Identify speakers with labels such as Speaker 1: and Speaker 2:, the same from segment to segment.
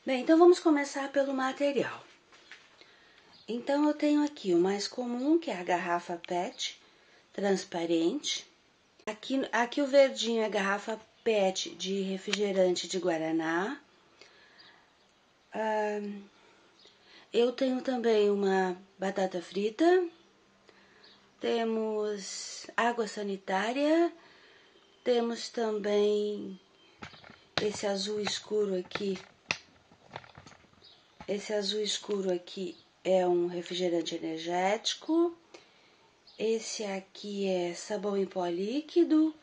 Speaker 1: Bem, então vamos começar pelo material. Então eu tenho aqui o mais comum, que é a garrafa PET transparente. Aqui o verdinho é a garrafa PET de refrigerante de Guaraná. Eu tenho também uma batata frita. Temos água sanitária. Temos também esse azul escuro aqui. Esse azul escuro aqui é um refrigerante energético. Esse aqui é sabão em pó líquido.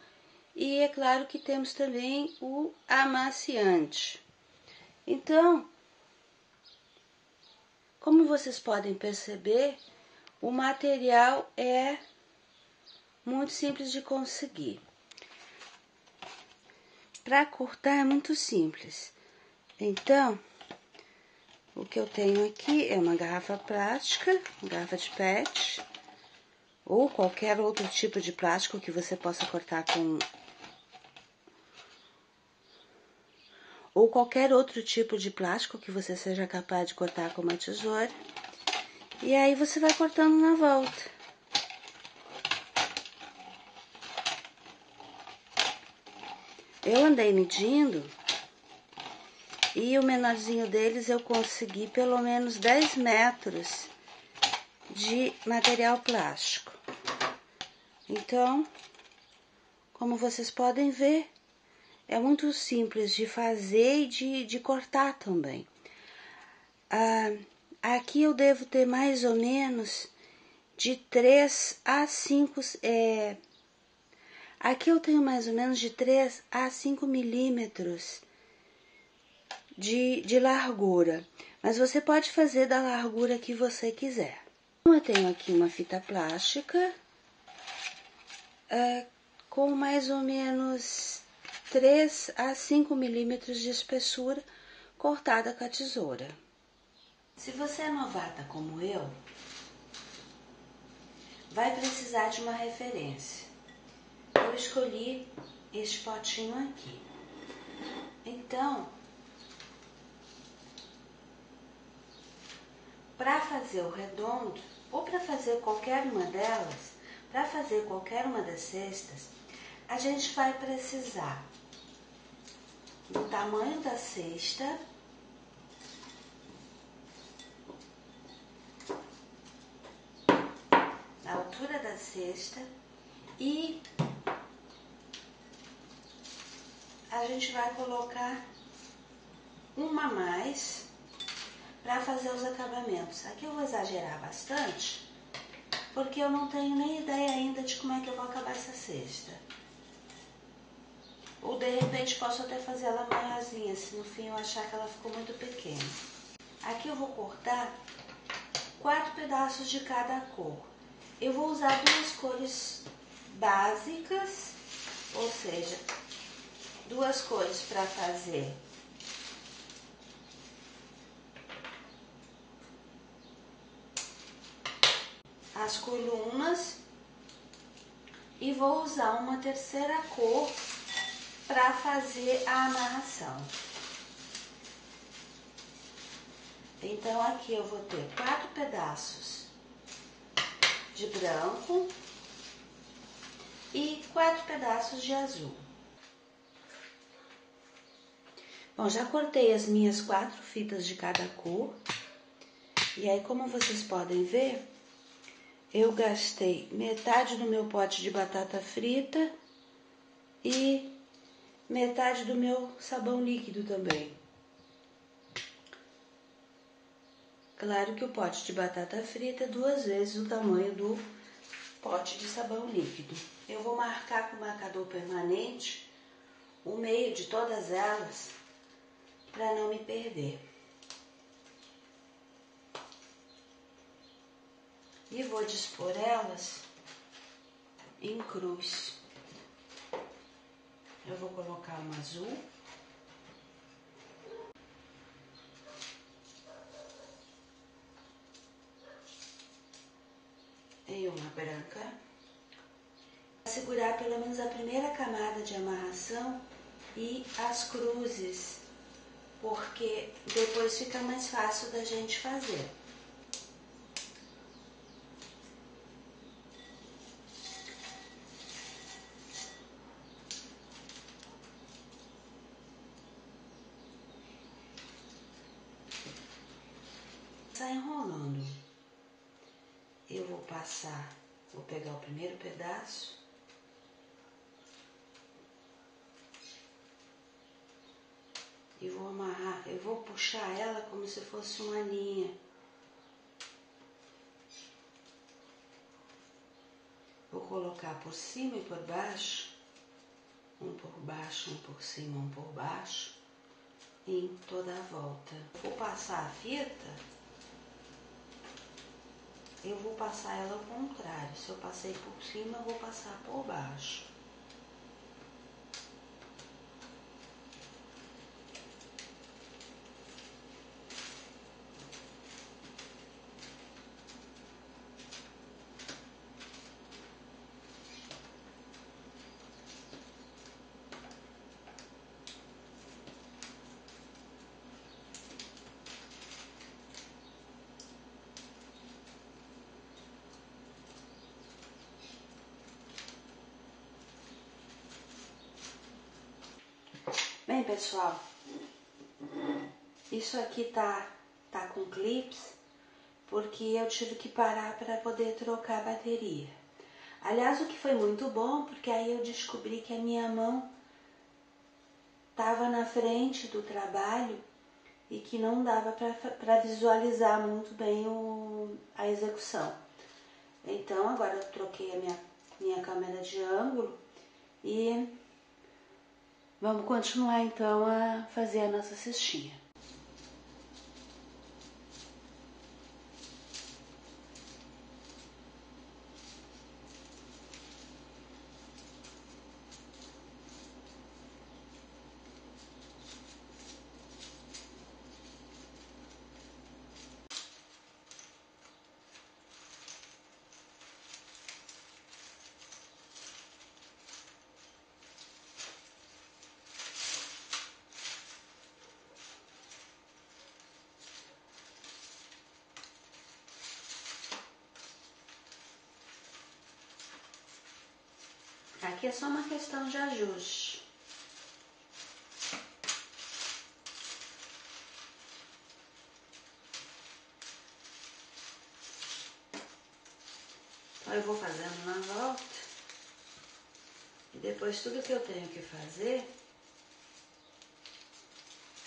Speaker 1: E é claro que temos também o amaciante. Então, como vocês podem perceber, o material é muito simples de conseguir. Para cortar é muito simples. Então, o que eu tenho aqui é uma garrafa plástica, uma garrafa de PET, ou qualquer outro tipo de plástico que você possa cortar com... Ou qualquer outro tipo de plástico que você seja capaz de cortar com uma tesoura. E aí você vai cortando na volta. Eu andei medindo e o menorzinho deles eu consegui pelo menos 10 metros de material plástico. Então, como vocês podem ver, é muito simples de fazer e de cortar também. Aqui eu devo ter mais ou menos de 3 a 5... aqui eu tenho mais ou menos de 3 a 5 milímetros de largura. Mas você pode fazer da largura que você quiser. Eu tenho aqui uma fita plástica com mais ou menos 3 a 5 milímetros de espessura cortada com a tesoura. Se você é novata como eu, vai precisar de uma referência. Eu escolhi este potinho aqui. Então, para fazer o redondo, ou para fazer qualquer uma delas, para fazer qualquer uma das cestas, a gente vai precisar do tamanho da cesta, a altura da cesta, e a gente vai colocar uma a mais para fazer os acabamentos. Aqui eu vou exagerar bastante, porque eu não tenho nem ideia ainda de como é que eu vou acabar essa cesta. Ou de repente posso até fazer ela maiorzinha, se no fim eu achar que ela ficou muito pequena. Aqui eu vou cortar 4 pedaços de cada cor. Eu vou usar 2 cores básicas, ou seja, 2 cores para fazer as colunas e vou usar uma terceira cor para fazer a amarração. Então aqui eu vou ter 4 pedaços de branco e 4 pedaços de azul. Bom, já cortei as minhas 4 fitas de cada cor. E aí, como vocês podem ver, eu gastei metade do meu pote de batata frita e metade do meu sabão líquido também. Claro que o pote de batata frita é 2 vezes o tamanho do pote de sabão líquido. Eu vou marcar com marcador permanente o meio de todas elas para não me perder. E vou dispor elas em cruz. Eu vou colocar um azul. E uma branca. Vou segurar pelo menos a primeira camada de amarração e as cruzes porque depois fica mais fácil da gente fazer. Está enrolando. Eu vou passar, vou pegar o primeiro pedaço. E vou amarrar, eu vou puxar ela como se fosse uma linha. Vou colocar por cima e por baixo, um por baixo, um por cima, um por baixo, em toda a volta. Vou passar a fita, eu vou passar ela ao contrário. Se eu passei por cima, eu vou passar por baixo. Bem, pessoal, isso aqui tá com clips, porque eu tive que parar para poder trocar a bateria. Aliás, o que foi muito bom, porque aí eu descobri que a minha mão estava na frente do trabalho e que não dava para visualizar muito bem a execução. Então, agora eu troquei a minha câmera de ângulo e vamos continuar então a fazer a nossa cestinha. Aqui é só uma questão de ajuste. Então eu vou fazendo uma volta e depois tudo que eu tenho que fazer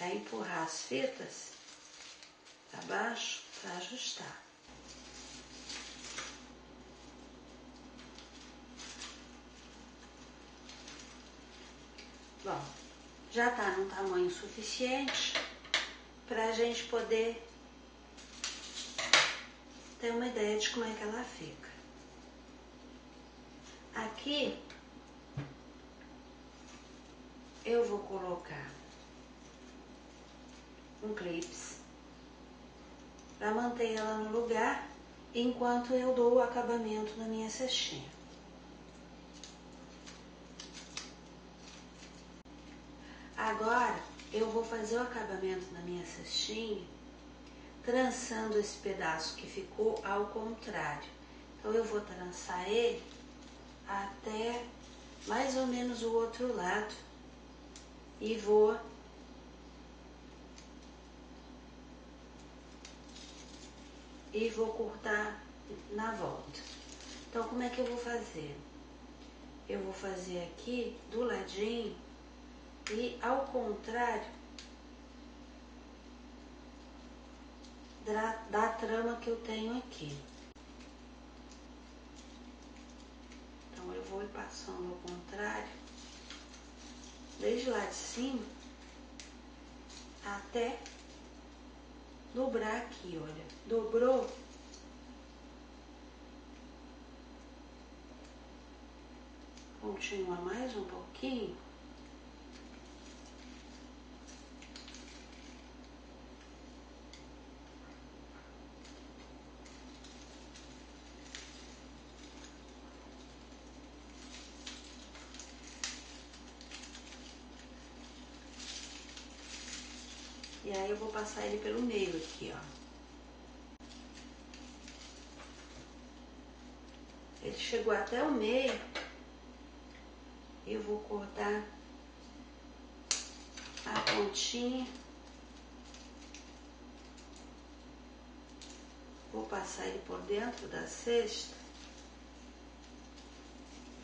Speaker 1: é empurrar as fitas para baixo para ajustar. Bom, já está num tamanho suficiente para a gente poder ter uma ideia de como é que ela fica. Aqui eu vou colocar um clips para manter ela no lugar enquanto eu dou o acabamento na minha cestinha. Agora eu vou fazer o acabamento na minha cestinha trançando esse pedaço que ficou ao contrário. Então eu vou trançar ele até mais ou menos o outro lado e vou cortar na volta. Então como é que eu vou fazer? Eu vou fazer aqui do ladinho e ao contrário da trama que eu tenho aqui. Então eu vou ir passando ao contrário, desde lá de cima até dobrar aqui, olha. Dobrou, continua mais um pouquinho. E aí eu vou passar ele pelo meio aqui, ó. Ele chegou até o meio. Eu vou cortar a pontinha. Vou passar ele por dentro da cesta.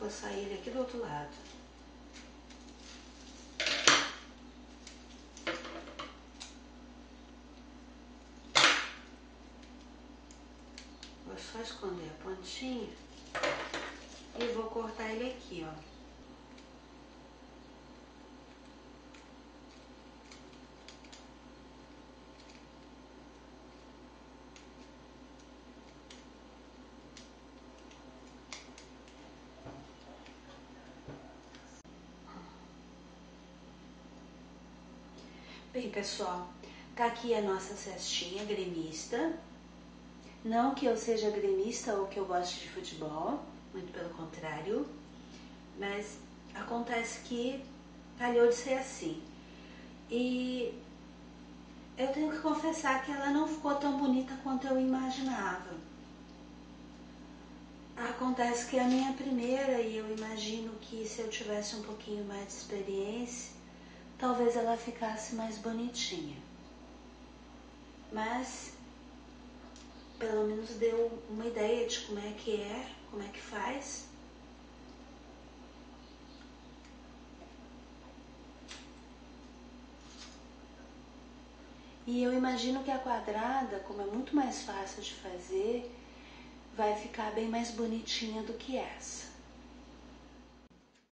Speaker 1: Vou sair ele aqui do outro lado. Vou só esconder a pontinha e vou cortar ele aqui, ó. Bem, pessoal, tá aqui a nossa cestinha gremista. Não que eu seja gremista ou que eu goste de futebol, muito pelo contrário, mas acontece que calhou de ser assim. E eu tenho que confessar que ela não ficou tão bonita quanto eu imaginava. Acontece que é a minha primeira e eu imagino que se eu tivesse um pouquinho mais de experiência, talvez ela ficasse mais bonitinha. Mas pelo menos deu uma ideia de como é que faz. E eu imagino que a quadrada, como é muito mais fácil de fazer, vai ficar bem mais bonitinha do que essa.